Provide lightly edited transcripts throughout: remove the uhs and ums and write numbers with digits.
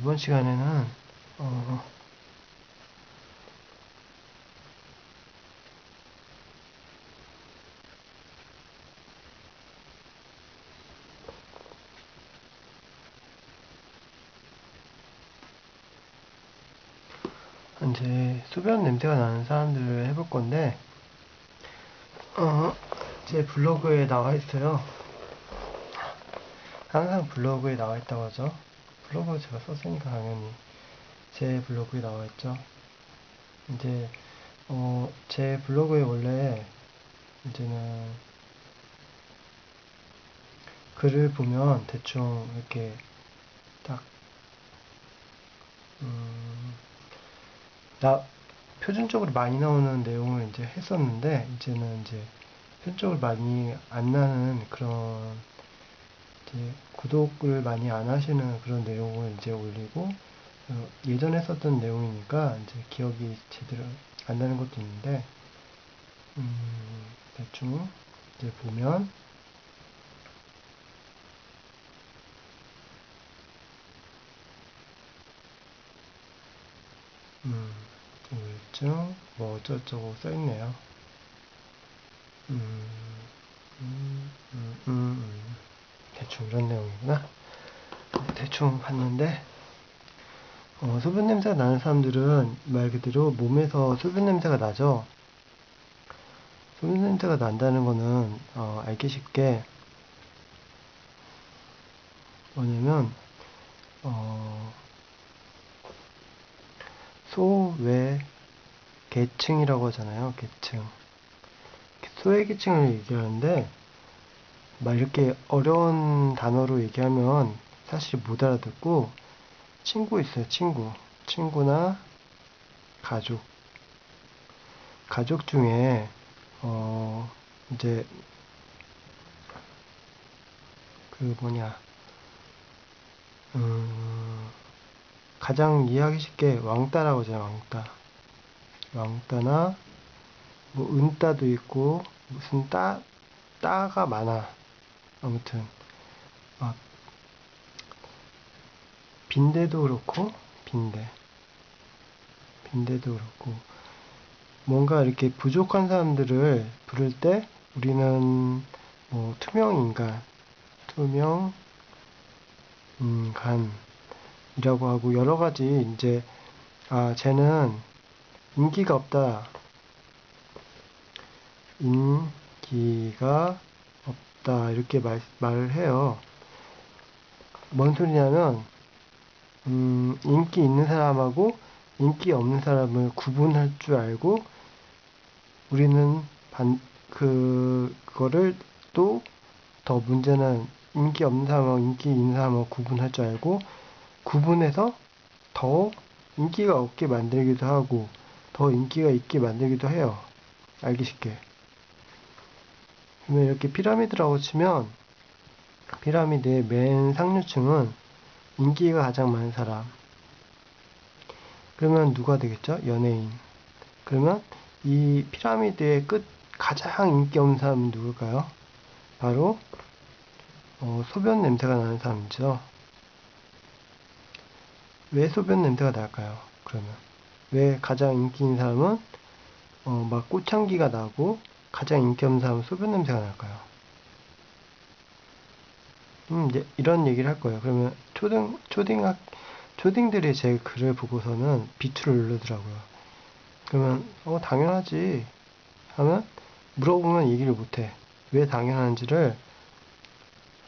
이번 시간에는 이제 소변 냄새가 나는 사람들을 해볼 건데, 제 블로그에 나와 있어요. 항상 블로그에 나와 있다고 하죠. 블로그 제가 썼으니까 당연히 제 블로그에 나와 있죠. 이제 제 블로그에 원래 이제는 글을 보면 대충 이렇게 딱 표준적으로 많이 나오는 내용을 이제 했었는데, 이제는 이제 표준적으로 많이 안 나는 그런 이제 구독을 많이 안 하시는 그런 내용을 이제 올리고, 예전에 썼던 내용이니까 이제 기억이 제대로 안 나는 것도 있는데, 대충 이제 보면 우울증 뭐 어쩌고저쩌고 써있네요. 대충 이런 내용이구나. 대충 봤는데, 소변 냄새가 나는 사람들은 말 그대로 몸에서 소변 냄새가 나죠. 소변 냄새가 난다는 거는 알기 쉽게 뭐냐면 소외계층이라고 하잖아요. 계층. 소외계층을 얘기하는데, 막 이렇게 어려운 단어로 얘기하면 사실 못 알아듣고, 친구 있어요. 친구나 가족 중에 이제 그 뭐냐 가장 이해하기 쉽게 왕따라고 하잖아요. 왕따나 뭐 은따도 있고 무슨 따가 많아. 아무튼 빈대도 그렇고 빈대도 그렇고, 뭔가 이렇게 부족한 사람들을 부를 때 우리는 뭐 투명 인간이라고 하고, 여러 가지 이제 쟤는 인기가 없다, 이렇게 말을 해요. 뭔 소리냐면 인기 있는 사람하고 인기 없는 사람을 구분할 줄 알고, 우리는 그거를 또 더 문제는 인기 없는 사람하고 인기 있는 사람하고 구분할 줄 알고, 구분해서 더 인기가 없게 만들기도 하고 더 인기가 있게 만들기도 해요. 알기 쉽게. 그러면 이렇게 피라미드라고 치면, 피라미드의 맨 상류층은 인기가 가장 많은 사람. 그러면 누가 되겠죠? 연예인. 그러면 이 피라미드의 끝 가장 인기 없는 사람은 누굴까요? 바로 소변 냄새가 나는 사람이죠. 왜 소변 냄새가 날까요? 그러면 왜 가장 인기 있는 사람은 막 꽃향기가 나고 가장 인기 없는 사람은 소변 냄새가 날까요? 이제 이런 얘기를 할 거예요. 그러면 초딩들이 제 글을 보고서는 비투를 누르더라고요. 그러면 당연하지 하면, 물어보면 얘기를 못해. 왜 당연한지를.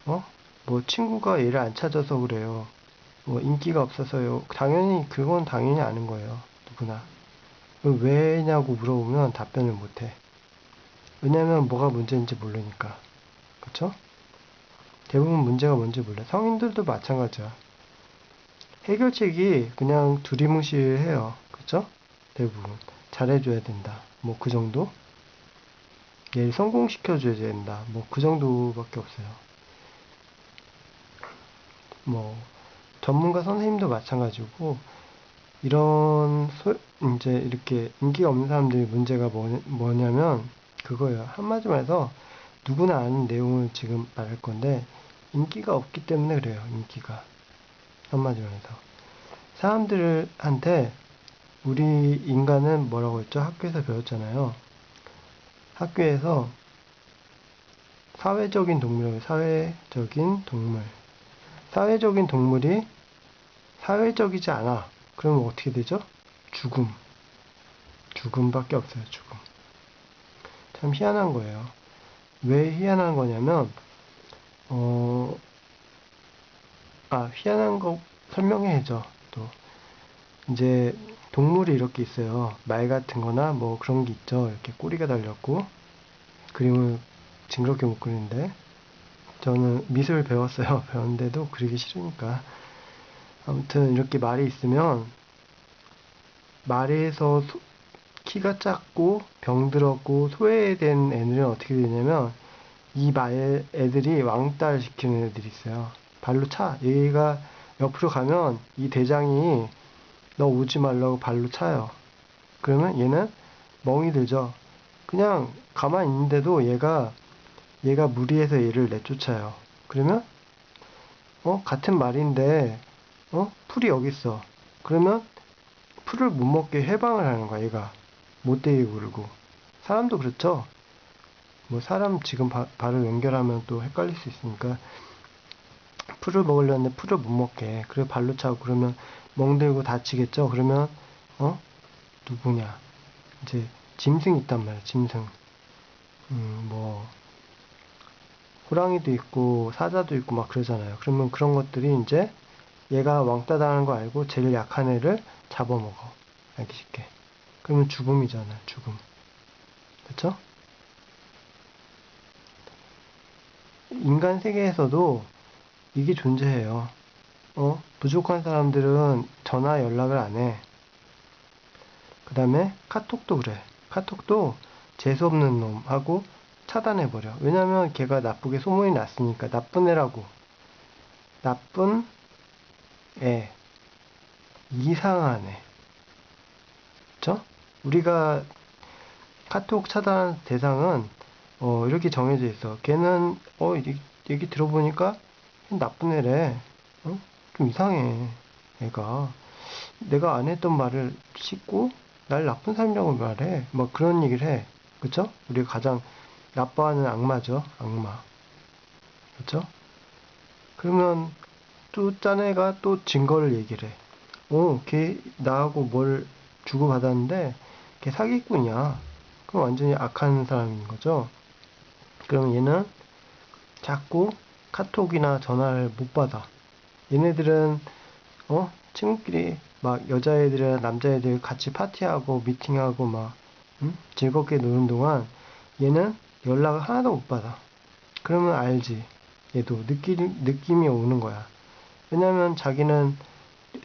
뭐 친구가 얘를 안 찾아서 그래요. 뭐 인기가 없어서요. 그건 당연히 아는 거예요. 누구나. 왜냐고 물어보면 답변을 못해. 왜냐면 뭐가 문제인지 모르니까. 그쵸? 대부분 문제가 뭔지 몰라. 성인들도 마찬가지야. 해결책이 그냥 두리뭉실해요. 그쵸? 대부분. 잘해줘야 된다. 뭐 그 정도? 얘를 성공시켜줘야 된다. 뭐 그 정도밖에 없어요. 뭐 전문가 선생님도 마찬가지고, 이제 이렇게 인기가 없는 사람들의 문제가 뭐냐면 그거예요. 한마디로 해서 누구나 아는 내용을 지금 말할 건데, 인기가 없기 때문에 그래요. 인기가. 한마디로 해서. 사람들한테 우리 인간은 뭐라고 했죠? 학교에서 배웠잖아요. 학교에서 사회적인 동물이라고 사회적인 동물. 사회적인 동물이 사회적이지 않아. 그러면 어떻게 되죠? 죽음. 죽음밖에 없어요, 죽음. 참 희한한 거예요. 왜 희한한 거냐면, 희한한 거 설명해야죠, 또. 이제, 동물이 이렇게 있어요. 말 같은 거나 뭐 그런 게 있죠. 이렇게 꼬리가 달렸고, 그림을 징그럽게 못 그리는데, 저는 미술 배웠어요. 배웠는데도 그리기 싫으니까. 아무튼, 이렇게 말이 있으면, 말에서 키가 작고 병들었고 소외된 애들은 어떻게 되냐면 이 말 애들이 왕따를 시키는 애들이 있어요. 발로 차. 얘가 옆으로 가면 이 대장이 너 오지 말라고 발로 차요. 그러면 얘는 멍이 들죠. 그냥 가만히 있는데도 얘가 무리해서 얘를 내쫓아요. 그러면 같은 말인데 풀이 여기 있어. 그러면 풀을 못 먹게 해방을 하는 거야, 얘가. 못되게 굴고. 사람도 그렇죠. 뭐 사람 지금 바로 연결하면 또 헷갈릴 수 있으니까 풀을 먹으려는데 풀을 못 먹게. 그리고 발로 차고 그러면 멍들고 다치겠죠. 그러면 누구냐? 이제 짐승이 있단 말이야. 짐승. 뭐 호랑이도 있고 사자도 있고 막 그러잖아요. 그러면 그런 것들이 이제 얘가 왕따 당하는 거 알고 제일 약한 애를 잡아먹어. 알기 쉽게. 그러면 죽음이잖아. 죽음. 그렇죠? 인간 세계에서도 이게 존재해요. 부족한 사람들은 전화 연락을 안 해. 그 다음에 카톡도 그래. 카톡도 재수없는 놈하고 차단해버려. 왜냐면 걔가 나쁘게 소문이 났으니까. 나쁜 애라고. 나쁜 애. 이상한 애. 그쵸? 우리가 카톡 차단 대상은 이렇게 정해져 있어. 걔는 얘기 들어보니까 나쁜 애래. 좀 이상해. 애가 내가 안 했던 말을 씻고 날 나쁜 사람이라고 말해. 뭐 그런 얘기를 해. 그쵸? 우리가 가장 나빠하는 악마죠. 악마. 그쵸? 그러면 또 짠 애가 또 증거를 얘기를 해. 걔 나하고 뭘 주고받았는데 걔 사기꾼이야. 그럼 완전히 악한 사람인 거죠. 그럼 얘는 자꾸 카톡이나 전화를 못 받아. 얘네들은 친구끼리 막 여자애들이랑 남자애들 같이 파티하고 미팅하고 막 즐겁게 노는 동안 얘는 연락을 하나도 못 받아. 그러면 알지. 얘도 느낌이 오는 거야. 왜냐면 자기는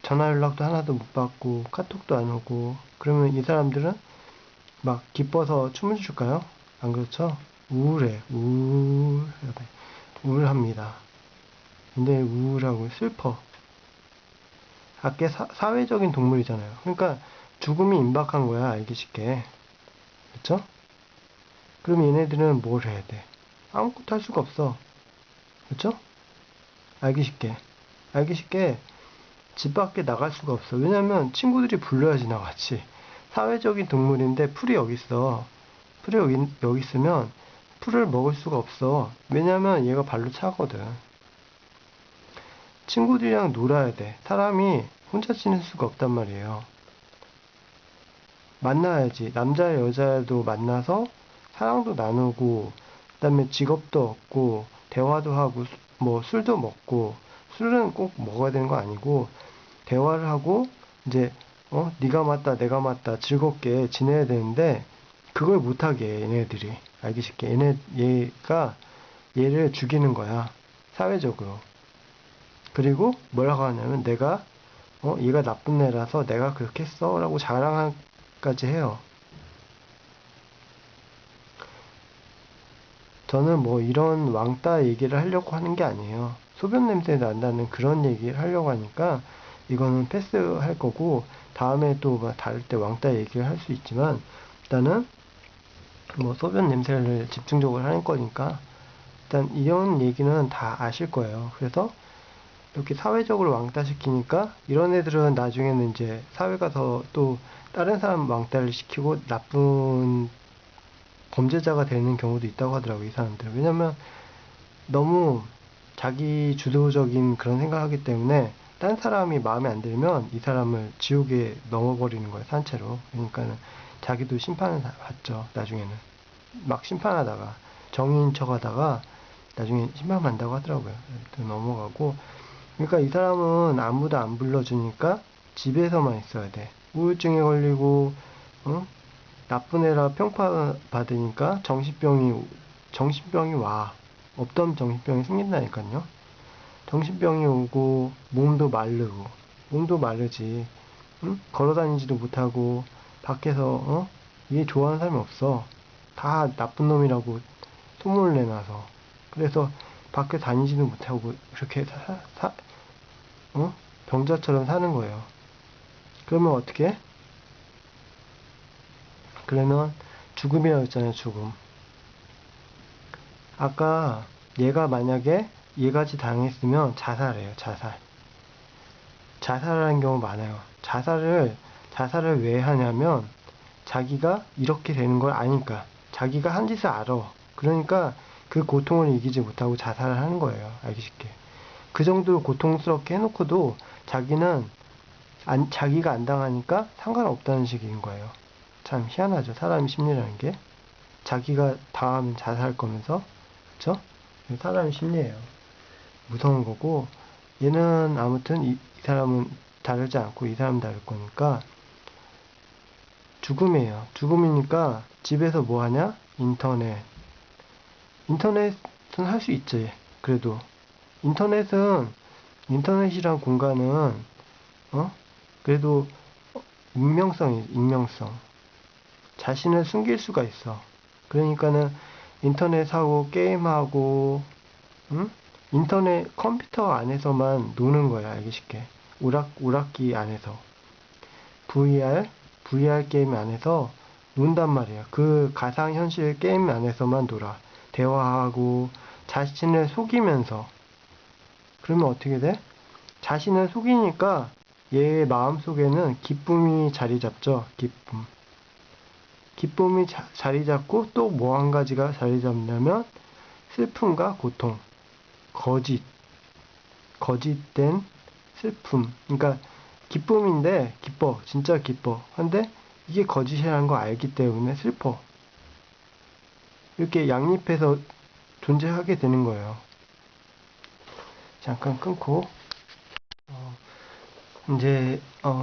전화 연락도 하나도 못 받고 카톡도 안 오고 그러면 이 사람들은 막 기뻐서 춤을 출까요? 안 그렇죠? 우울합니다. 근데 우울하고 슬퍼. 밖에 사회적인 동물이잖아요. 그러니까 죽음이 임박한 거야, 알기 쉽게. 그렇죠? 그럼 얘네들은 뭘 해야 돼? 아무것도 할 수가 없어. 그렇죠? 알기 쉽게. 알기 쉽게 집 밖에 나갈 수가 없어. 왜냐면 친구들이 불러야지 나가지. 사회적인 동물인데 풀이 여기 있어. 풀이 여기 있으면 풀을 먹을 수가 없어. 왜냐면 얘가 발로 차거든. 친구들이랑 놀아야 돼. 사람이 혼자 지낼 수가 없단 말이에요. 만나야지. 남자 여자도 만나서 사랑도 나누고 그다음에 직업도 얻고 대화도 하고 뭐 술도 먹고 술은 꼭 먹어야 되는 거 아니고 대화를 하고 이제 네가 맞다 내가 맞다 즐겁게 지내야 되는데 그걸 못하게 해, 얘네들이. 알기 쉽게 얘가 얘를 죽이는 거야. 사회적으로. 그리고 뭐라고 하냐면 얘가 나쁜 애라서 내가 그렇게 했어 라고 자랑까지 해요. 저는 뭐 이런 왕따 얘기를 하려고 하는 게 아니에요. 소변 냄새 난다는 그런 얘기를 하려고 하니까 이거는 패스할 거고 다음에 또 다를 때 왕따 얘기를 할 수 있지만 일단은 뭐 소변 냄새를 집중적으로 하는 거니까 일단 이런 얘기는 다 아실 거예요. 그래서 이렇게 사회적으로 왕따시키니까 이런 애들은 나중에는 이제 사회가 더 또 다른 사람 왕따를 시키고 나쁜 범죄자가 되는 경우도 있다고 하더라고요, 이 사람들. 왜냐면 너무 자기 주도적인 그런 생각하기 때문에 딴 사람이 마음에 안 들면 이 사람을 지옥에 넣어버리는 거예요, 산채로. 그러니까는 자기도 심판을 받죠, 나중에는. 막 심판하다가 정의인 척 하다가 나중에 심판받는다고 하더라고요. 또 넘어가고. 그러니까 이 사람은 아무도 안 불러주니까 집에서만 있어야 돼. 우울증에 걸리고, 어? 나쁜 애라 평가받으니까 정신병이 와. 없던 정신병이 생긴다니까요. 정신병이 오고, 몸도 마르지. 응? 걸어다니지도 못하고, 밖에서, 얘 좋아하는 사람이 없어. 다 나쁜 놈이라고 소문을 내놔서. 그래서 밖에 다니지도 못하고, 그렇게 어? 병자처럼 사는 거예요. 그러면 어떻게? 그러면 죽음이라고 했잖아요, 죽음. 아까 얘가 만약에 얘같이 당했으면 자살해요, 자살. 자살하는 경우 많아요. 자살을 왜 하냐면 자기가 이렇게 되는 걸 아니까. 자기가 한 짓을 알아. 그러니까 그 고통을 이기지 못하고 자살을 하는 거예요, 알기 쉽게. 그 정도로 고통스럽게 해놓고도 자기가 안 당하니까 상관없다는 식인 거예요. 참 희한하죠, 사람의 심리라는 게. 자기가 당하면 자살할 거면서, 그쵸? 사람의 심리예요. 무서운 거고, 얘는 아무튼 이 사람은 다르지 않고 이 사람은 다를 거니까 죽음이에요. 죽음이니까 집에서 뭐 하냐? 인터넷은 할 수 있지. 그래도 인터넷이란 공간은 그래도 익명성. 자신을 숨길 수가 있어. 그러니까는 인터넷하고 게임하고, 응? 인터넷 컴퓨터 안에서만 노는 거야, 알기 쉽게. 오락기 안에서. VR 게임 안에서 논단 말이야. 그 가상현실 게임 안에서만 놀아. 대화하고, 자신을 속이면서. 그러면 어떻게 돼? 자신을 속이니까 얘의 마음속에는 기쁨이 자리 잡죠. 기쁨이 자리 잡고 또 뭐 한 가지가 자리 잡냐면 슬픔과 고통, 거짓, 거짓된 슬픔. 그러니까 기쁨인데 기뻐, 진짜 기뻐. 근데 이게 거짓이라는 거 알기 때문에 슬퍼. 이렇게 양립해서 존재하게 되는 거예요. 잠깐 끊고 이제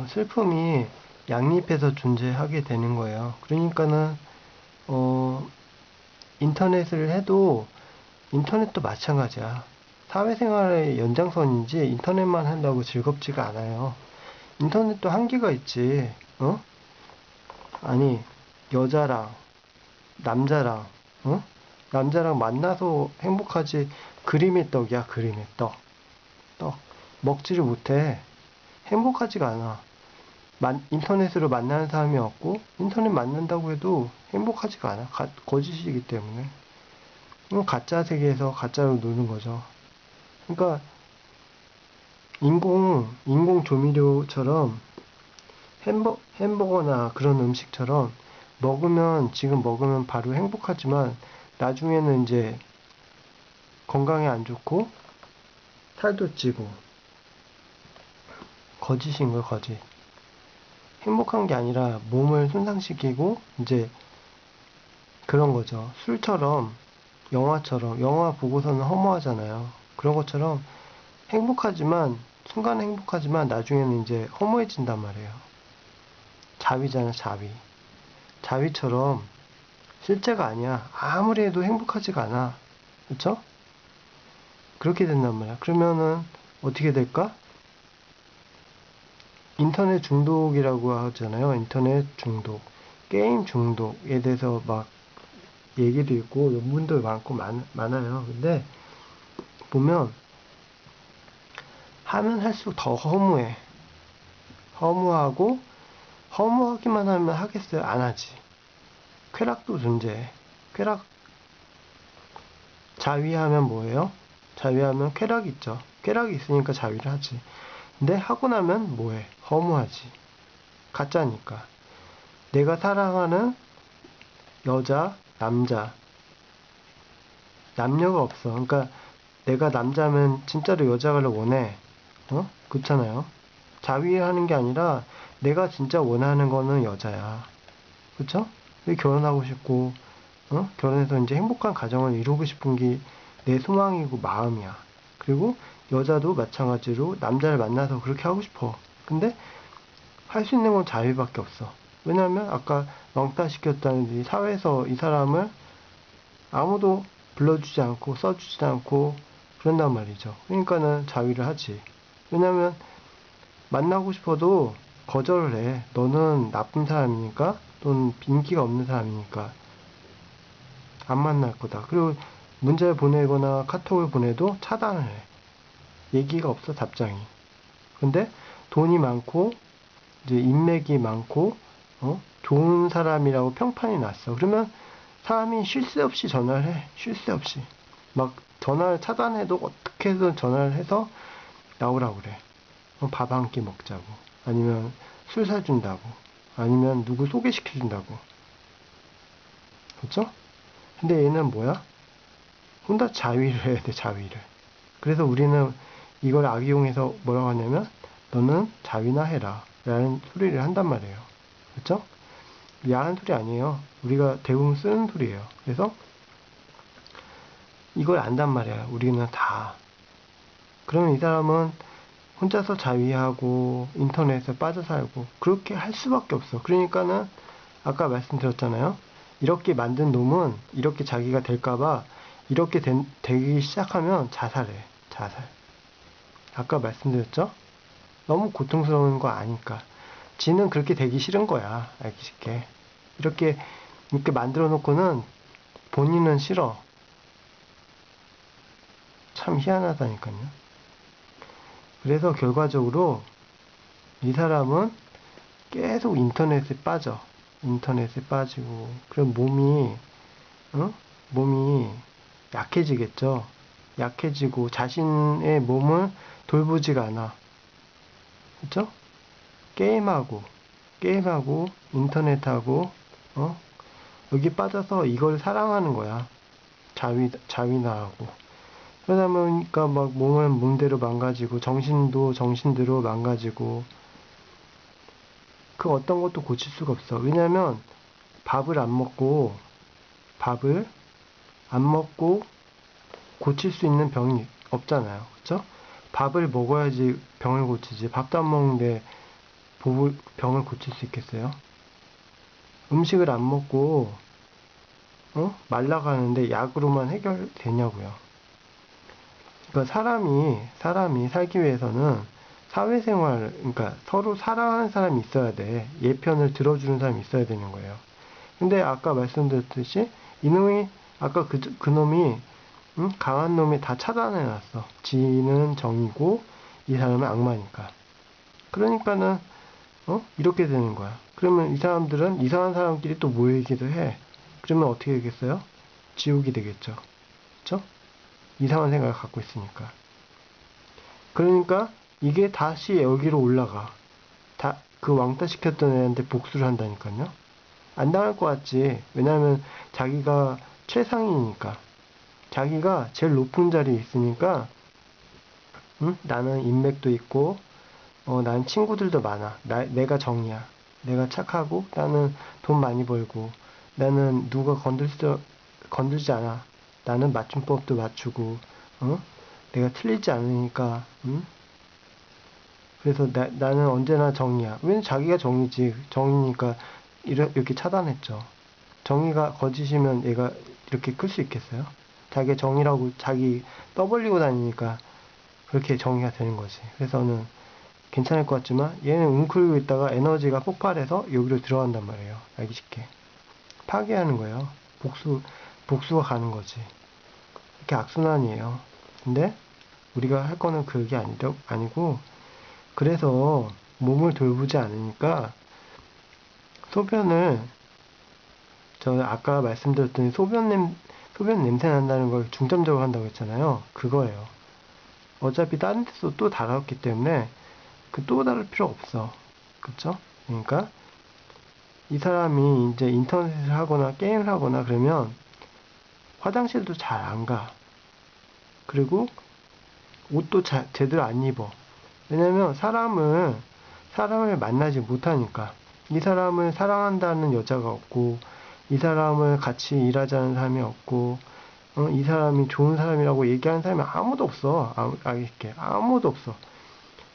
슬픔이 양립해서 존재하게 되는 거예요. 그러니까는 어, 인터넷을 해도 인터넷도 마찬가지야. 사회생활의 연장선인지 인터넷만 한다고 즐겁지가 않아요. 인터넷도 한계가 있지. 어? 아니, 여자랑 남자랑 어? 남자랑 만나서 행복하지. 그림의 떡이야, 그림의 떡. 떡. 먹지를 못해. 행복하지가 않아. 인터넷으로 만나는 사람이 없고 인터넷 만난다고 해도 행복하지가 않아. 거짓이기 때문에. 가짜 세계에서 가짜로 노는 거죠. 그러니까 인공 조미료처럼 햄버거나 그런 음식처럼 지금 먹으면 바로 행복하지만 나중에는 이제 건강에 안 좋고 살도 찌고 거짓인 거예요, 거짓. 행복한 게 아니라 몸을 손상시키고 이제 그런 거죠. 술처럼 영화 보고서는 허무하잖아요. 그런 것처럼 순간 행복하지만 나중에는 이제 허무해진단 말이에요. 자위잖아, 자위. 자위처럼 실제가 아니야. 아무리 해도 행복하지가 않아. 그쵸? 그렇게 된단 말이야. 그러면은 어떻게 될까? 인터넷 중독이라고 하잖아요. 인터넷 중독. 게임 중독에 대해서 막 얘기도 있고 논문도 많고 많아요. 근데 보면 하면 할수록 더 허무해. 허무하고 허무하기만 하면 하겠어요? 안 하지. 쾌락도 존재해. 쾌락 자위하면 뭐예요? 자위하면 쾌락이 있죠. 쾌락이 있으니까 자위를 하지. 근데 하고 나면 뭐해? 허무하지. 가짜니까. 내가 사랑하는 여자, 남자, 남녀가 없어. 그러니까 내가 남자면 진짜로 여자를 원해. 그렇잖아요. 자위하는 게 아니라 내가 진짜 원하는 거는 여자야. 그쵸? 결혼하고 싶고, 결혼해서 이제 행복한 가정을 이루고 싶은 게 내 소망이고 마음이야. 그리고 여자도 마찬가지로 남자를 만나서 그렇게 하고 싶어. 근데 할 수 있는 건 자위밖에 없어. 왜냐면 아까 왕따 시켰다는 이 사회에서 이 사람을 아무도 불러주지 않고 써주지 않고 그런단 말이죠. 그러니까는 자위를 하지. 왜냐면 만나고 싶어도 거절을 해. 너는 나쁜 사람이니까, 또는 인기가 없는 사람이니까 안 만날 거다. 그리고 문자를 보내거나 카톡을 보내도 차단을 해. 얘기가 없어, 답장이. 근데 돈이 많고 이제 인맥이 많고 좋은 사람이라고 평판이 났어. 그러면 사람이 쉴 새 없이 전화를 해. 쉴 새 없이. 막 전화를 차단해도 어떻게든 전화를 해서 나오라고 그래. 밥 한 끼 먹자고. 아니면 술 사준다고. 아니면 누구 소개시켜준다고. 그렇죠? 근데 얘는 뭐야? 혼자 자위를 해야 돼, 자위를. 그래서 우리는 이걸 악용해서 뭐라고 하냐면 너는 자위나 해라 라는 소리를 한단 말이에요. 그렇죠? 야한 소리 아니에요. 우리가 대부분 쓰는 소리예요. 그래서 이걸 안단 말이야. 우리는 다. 그러면 이 사람은 혼자서 자위하고 인터넷에 빠져 살고 그렇게 할 수밖에 없어. 그러니까는 아까 말씀드렸잖아요. 이렇게 만든 놈은 이렇게 자기가 될까봐 이렇게 되기 시작하면 자살해. 자살. 아까 말씀드렸죠? 너무 고통스러운 거 아니까. 지는 그렇게 되기 싫은 거야. 알기 쉽게. 이렇게 만들어 놓고는 본인은 싫어. 참 희한하다니까요. 그래서 결과적으로 이 사람은 계속 인터넷에 빠져. 인터넷에 빠지고, 그럼 몸이 약해지겠죠. 약해지고 자신의 몸을 돌보지가 않아. 그쵸? 게임하고, 인터넷하고, 여기 빠져서 이걸 사랑하는 거야. 자위나 하고. 그러다 보니까 막 몸은 몸대로 망가지고, 정신도 정신대로 망가지고, 그 어떤 것도 고칠 수가 없어. 왜냐면, 밥을 안 먹고 고칠 수 있는 병이 없잖아요. 그쵸? 밥을 먹어야지 병을 고치지. 밥도 안 먹는데 병을 고칠 수 있겠어요? 음식을 안 먹고 말라가는데 약으로만 해결되냐고요. 그러니까 사람이 살기 위해서는 사회생활, 그러니까 서로 사랑하는 사람이 있어야 돼. 얘 편을 들어주는 사람이 있어야 되는 거예요. 근데 아까 말씀드렸듯이 이놈이 아까 그 놈이 강한 놈이 다 차단해놨어. 지는 정이고 이 사람은 악마니까. 그러니까는 이렇게 되는 거야. 그러면 이 사람들은 이상한 사람끼리 또 모이기도 해. 그러면 어떻게 되겠어요? 지옥이 되겠죠. 그쵸? 이상한 생각을 갖고 있으니까. 그러니까 이게 다시 여기로 올라가. 그 왕따 시켰던 애한테 복수를 한다니까요. 안 당할 것 같지. 왜냐면 자기가 최상이니까. 자기가 제일 높은 자리에 있으니까 나는 인맥도 있고 난 친구들도 많아. 내가 정이야. 내가 착하고 나는 돈 많이 벌고 나는 누가 건들지 않아. 나는 맞춤법도 맞추고 내가 틀리지 않으니까 그래서 나는 언제나 정이야. 왜냐면 자기가 정이지. 정이니까 이렇게 차단했죠. 정의가 거짓이면 얘가 이렇게 클 수 있겠어요? 자기가 정의라고 자기 떠벌리고 다니니까 그렇게 정의가 되는 거지. 그래서는 괜찮을 것 같지만 얘는 웅크리고 있다가 에너지가 폭발해서 여기로 들어간단 말이에요. 알기 쉽게. 파괴하는 거예요. 복수가 가는 거지. 이렇게 악순환이에요. 근데 우리가 할 거는 그게 아니고 그래서 몸을 돌보지 않으니까 소변을 저 아까 말씀드렸던 소변 냄새 난다는 걸 중점적으로 한다고 했잖아요. 그거예요. 어차피 다른 데서 또 다뤘기 때문에 그 또 다를 필요 없어. 그쵸? 그러니까 이 사람이 이제 인터넷을 하거나 게임을 하거나 그러면 화장실도 잘 안 가. 그리고 옷도 제대로 안 입어. 왜냐면 사람을 만나지 못하니까. 이 사람을 사랑한다는 여자가 없고, 이 사람을 같이 일하자는 사람이 없고, 이 사람이 좋은 사람이라고 얘기하는 사람이 아무도 없어. 알게 아무도 없어.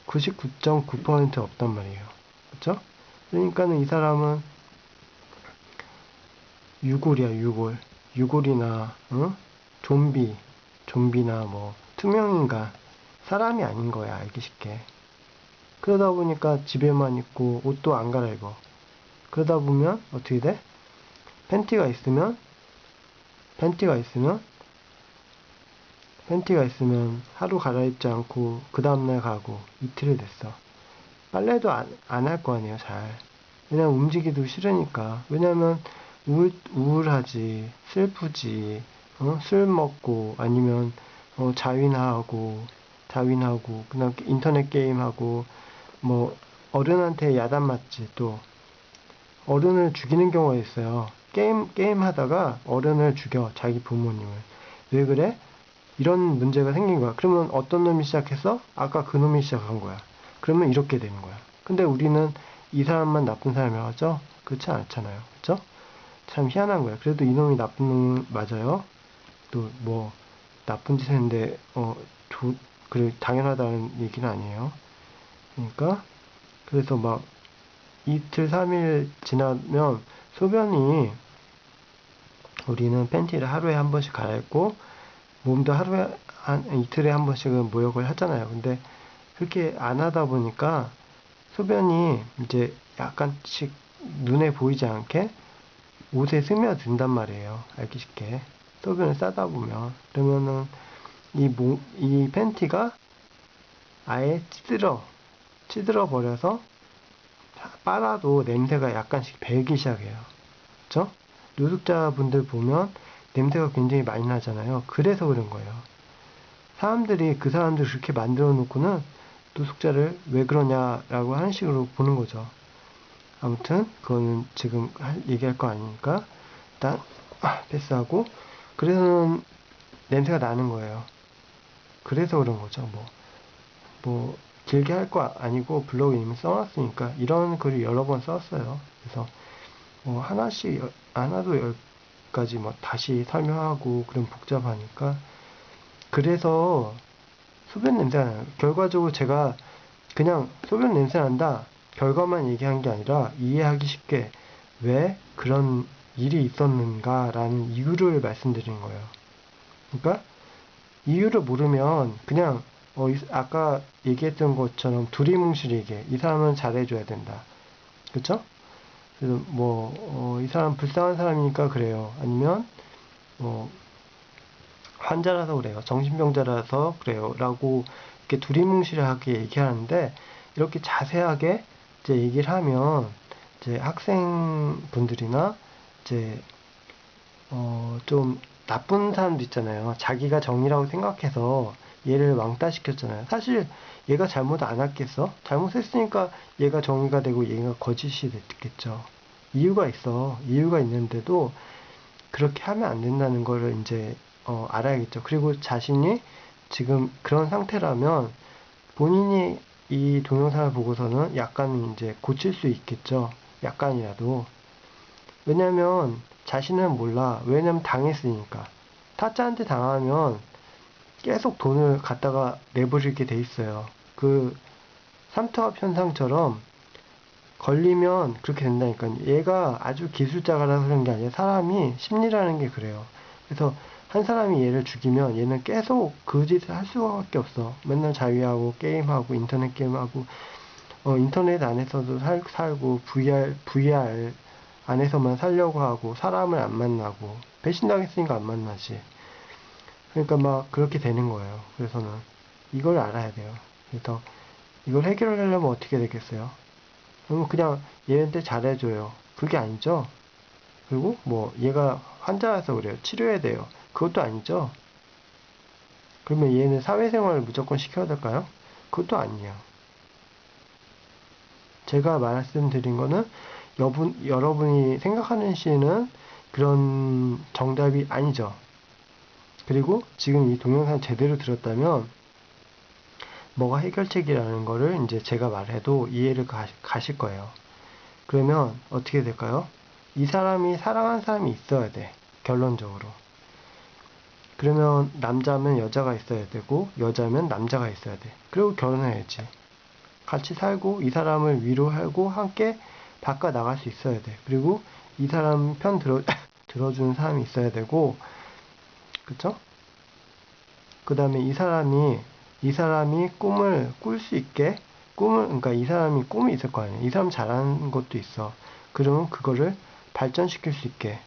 99.9% 없단 말이에요. 그쵸? 그러니까는 이 사람은 유골이야, 유골. 유골이나, 좀비나 뭐, 투명인간. 사람이 아닌 거야, 알기 쉽게. 그러다 보니까 집에만 있고, 옷도 안 갈아입어. 그러다 보면, 어떻게 돼? 팬티가 있으면, 팬티가 있으면, 팬티가 있으면 하루 갈아입지 않고, 그 다음날 가고, 이틀이 됐어. 빨래도 안 할 거 아니에요, 잘. 왜냐면 움직이기도 싫으니까. 왜냐면 우울하지, 슬프지, 술 먹고, 아니면, 자윈하고, 그냥 인터넷 게임하고, 뭐, 어른한테 야단 맞지, 또. 어른을 죽이는 경우가 있어요. 게임 하다가 어른을 죽여, 자기 부모님을. 왜 그래? 이런 문제가 생긴 거야. 그러면 어떤 놈이 시작해서? 아까 그 놈이 시작한 거야. 그러면 이렇게 되는 거야. 근데 우리는 이 사람만 나쁜 사람이라고 하죠? 그렇지 않잖아요. 그쵸? 참 희한한 거야. 그래도 이놈이 나쁜 놈 맞아요. 또 뭐 나쁜 짓 했는데 그래 당연하다는 얘기는 아니에요. 그러니까 그래서 막 이틀 3일 지나면 소변이 우리는 팬티를 하루에 한 번씩 갈아입고 몸도 하루에 이틀에 한 번씩은 모욕을 하잖아요. 근데 그렇게 안 하다 보니까 소변이 이제 약간씩 눈에 보이지 않게 옷에 스며든단 말이에요. 알기 쉽게. 소변을 싸다 보면. 그러면은 이 팬티가 아예 찌들어 버려서 빨아도 냄새가 약간씩 배기 시작해요. 그쵸? 노숙자분들 보면 냄새가 굉장히 많이 나잖아요. 그래서 그런 거예요. 사람들이 그 사람들을 그렇게 만들어 놓고는 노숙자를 왜 그러냐라고 하는 식으로 보는 거죠. 아무튼 그거는 지금 얘기할 거 아니니까 일단 패스하고 그래서는 냄새가 나는 거예요. 그래서 그런 거죠. 뭐 길게 할 거 아니고 블로그에 이미 써놨으니까 이런 글을 여러 번 썼어요. 그래서 뭐 하나도 열까지 뭐 다시 설명하고 그럼 복잡하니까 그래서 소변 냄새가 나요. 결과적으로 제가 그냥 소변 냄새 난다 결과만 얘기한 게 아니라 이해하기 쉽게 왜 그런 일이 있었는가라는 이유를 말씀드린 거예요. 그러니까 이유를 모르면 그냥 아까 얘기했던 것처럼 두리뭉실 얘기해. 이 사람은 잘해줘야 된다. 그쵸? 그래서 이 사람 불쌍한 사람이니까 그래요. 아니면 뭐 환자라서 그래요. 정신병자라서 그래요. 라고 이렇게 두리뭉실하게 얘기하는데 이렇게 자세하게 이제 얘기를 하면 이제 학생분들이나 이제 좀 나쁜 사람도 있잖아요. 자기가 정의라고 생각해서 얘를 왕따시켰잖아요. 사실 얘가 잘못 안 했겠어? 잘못했으니까 얘가 정의가 되고 얘가 거짓이 됐겠죠. 이유가 있어. 이유가 있는데도 그렇게 하면 안 된다는 거를 이제 알아야겠죠. 그리고 자신이 지금 그런 상태라면 본인이 이 동영상을 보고서는 약간 이제 고칠 수 있겠죠. 약간이라도. 왜냐면 자신은 몰라. 왜냐면 당했으니까. 타짜한테 당하면 계속 돈을 갖다가 내버리게 돼 있어요. 그 삼투압 현상처럼 걸리면 그렇게 된다니까요. 얘가 아주 기술자가라서 그런 게 아니라 사람이 심리라는 게 그래요. 그래서 한 사람이 얘를 죽이면 얘는 계속 그 짓을 할 수밖에 없어. 맨날 자위하고 게임하고 인터넷 게임하고 인터넷 안에서도 살고 VR 안에서만 살려고 하고 사람을 안 만나고 배신당했으니까 안 만나지. 그러니까 막 그렇게 되는 거예요. 그래서는 이걸 알아야 돼요. 그래서 이걸 해결하려면 어떻게 되겠어요? 그러면 그냥 얘한테 잘해줘요. 그게 아니죠? 그리고 뭐 얘가 환자라서 그래요. 치료해야 돼요. 그것도 아니죠? 그러면 얘는 사회생활을 무조건 시켜야 될까요? 그것도 아니에요. 제가 말씀드린 거는 여러분이 생각하는 시는 그런 정답이 아니죠. 그리고 지금 이 동영상 제대로 들었다면 뭐가 해결책이라는 거를 이제 제가 말해도 이해를 가실 거예요. 그러면 어떻게 될까요? 이 사람이 사랑하는 사람이 있어야 돼. 결론적으로. 그러면 남자면 여자가 있어야 되고 여자면 남자가 있어야 돼. 그리고 결혼해야지. 같이 살고 이 사람을 위로하고 함께 바꿔 나갈 수 있어야 돼. 그리고 이 사람 편 들어주는 사람이 있어야 되고, 그쵸? 그 다음에 이 사람이 꿈을 꿀 수 있게, 그러니까 이 사람이 꿈이 있을 거 아니에요. 이 사람 잘하는 것도 있어. 그러면 그거를 발전시킬 수 있게,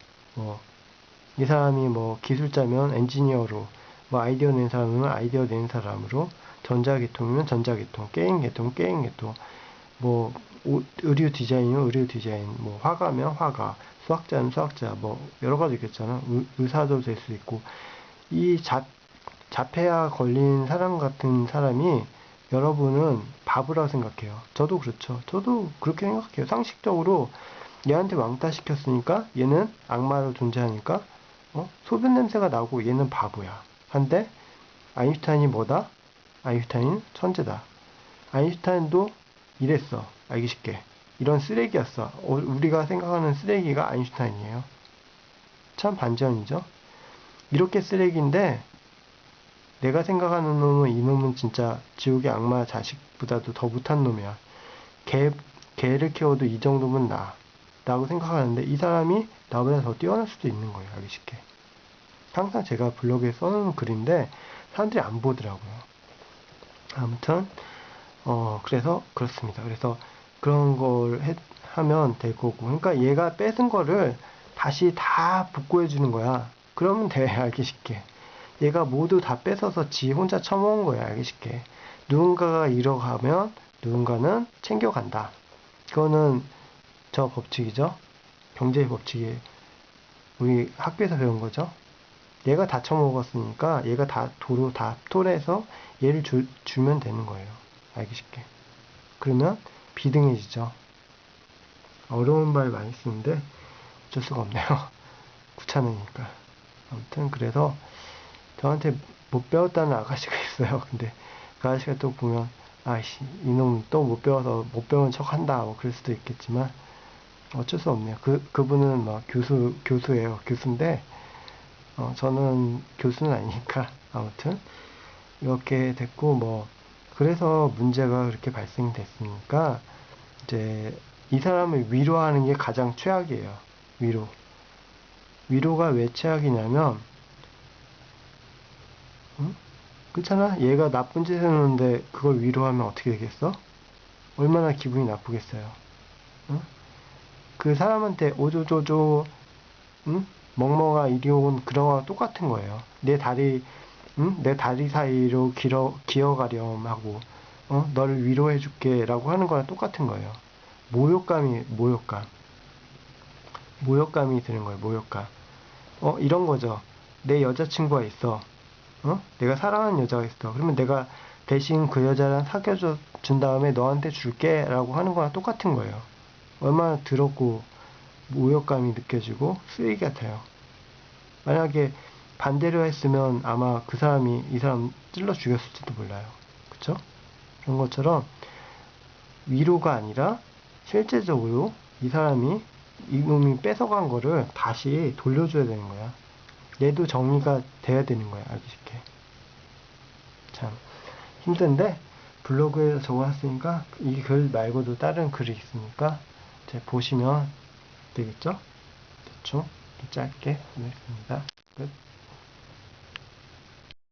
이 사람이 기술자면 엔지니어로, 아이디어 낸 사람이면 아이디어 낸 사람으로, 전자계통이면 전자계통, 게임계통, 게임계통, 의류 디자인이면 의류 디자인, 화가면 화가, 수학자는 수학자, 여러 가지 있겠잖아. 의사도 될 수 있고, 이 자폐아 걸린 사람 같은 사람이 여러분은 바보라고 생각해요. 저도 그렇죠. 저도 그렇게 생각해요. 상식적으로 얘한테 왕따 시켰으니까 얘는 악마로 존재하니까 소변 냄새가 나고 얘는 바보야. 한데 아인슈타인이 뭐다? 아인슈타인 천재다. 아인슈타인도 이랬어. 알기 쉽게. 이런 쓰레기였어. 우리가 생각하는 쓰레기가 아인슈타인이에요. 참 반전이죠. 이렇게 쓰레기인데 내가 생각하는 놈은 이놈은 진짜 지옥의 악마 자식보다도 더 못한 놈이야. 개를 키워도 이 정도면 나. 라고 생각하는데 이 사람이 나보다 더 뛰어날 수도 있는 거예요. 알기 쉽게. 항상 제가 블로그에 써놓은 글인데 사람들이 안 보더라고요. 아무튼 그래서 그렇습니다. 그래서 그런 걸 하면 될 거고. 그러니까 얘가 뺏은 거를 다시 다 복구해 주는 거야. 그러면 돼. 알기 쉽게. 얘가 모두 다 뺏어서 지 혼자 처먹은 거야. 알기 쉽게. 누군가가 잃어가면 누군가는 챙겨간다. 그거는 저 법칙이죠. 경제의 법칙이 우리 학교에서 배운 거죠. 얘가 다 처먹었으니까 얘가 다 도로 다 토해서 얘를 주면 되는 거예요. 알기 쉽게. 그러면 비등해지죠. 어려운 말 많이 쓰는데 어쩔 수가 없네요. 귀찮으니까. 아무튼 그래서 저한테 못 배웠다는 아가씨가 있어요. 근데 그 아가씨가 또 보면 아이씨 이놈 또 못 배워서 못 배운 척 한다 그럴 수도 있겠지만 어쩔 수 없네요. 그분은 교수예요. 교수인데 저는 교수는 아니니까 아무튼 이렇게 됐고 그래서 문제가 그렇게 발생됐으니까 이제 이 사람을 위로하는 게 가장 최악이에요. 위로가 왜 최악이냐면 그렇잖아. 얘가 나쁜 짓을 했는데 그걸 위로하면 어떻게 되겠어? 얼마나 기분이 나쁘겠어요. 응? 그 사람한테 오조조조 멍멍아 이리 온 그런 거랑 똑같은 거예요. 내 다리 사이로 기어가렴 하고 너를 위로해 줄게 라고 하는 거랑 똑같은 거예요. 모욕감이 드는 거예요. 모욕감. 이런 거죠. 내 여자친구가 있어. 내가 사랑하는 여자가 있어. 그러면 내가 대신 그 여자랑 사귀어줘 준 다음에 너한테 줄게 라고 하는 거랑 똑같은 거예요. 얼마나 더럽고 모욕감이 느껴지고 쓰레기 같아요. 만약에 반대로 했으면 아마 이 사람 찔러 죽였을지도 몰라요. 그쵸? 그런 것처럼 위로가 아니라 실제적으로 이놈이 뺏어간 거를 다시 돌려줘야 되는 거야. 얘도 정리가 돼야 되는 거야. 알기 쉽게. 참 힘든데 블로그에서 적어놨으니까 이 글 말고도 다른 글이 있으니까 이제 보시면 되겠죠? 대충 짧게 보냈습니다. 끝.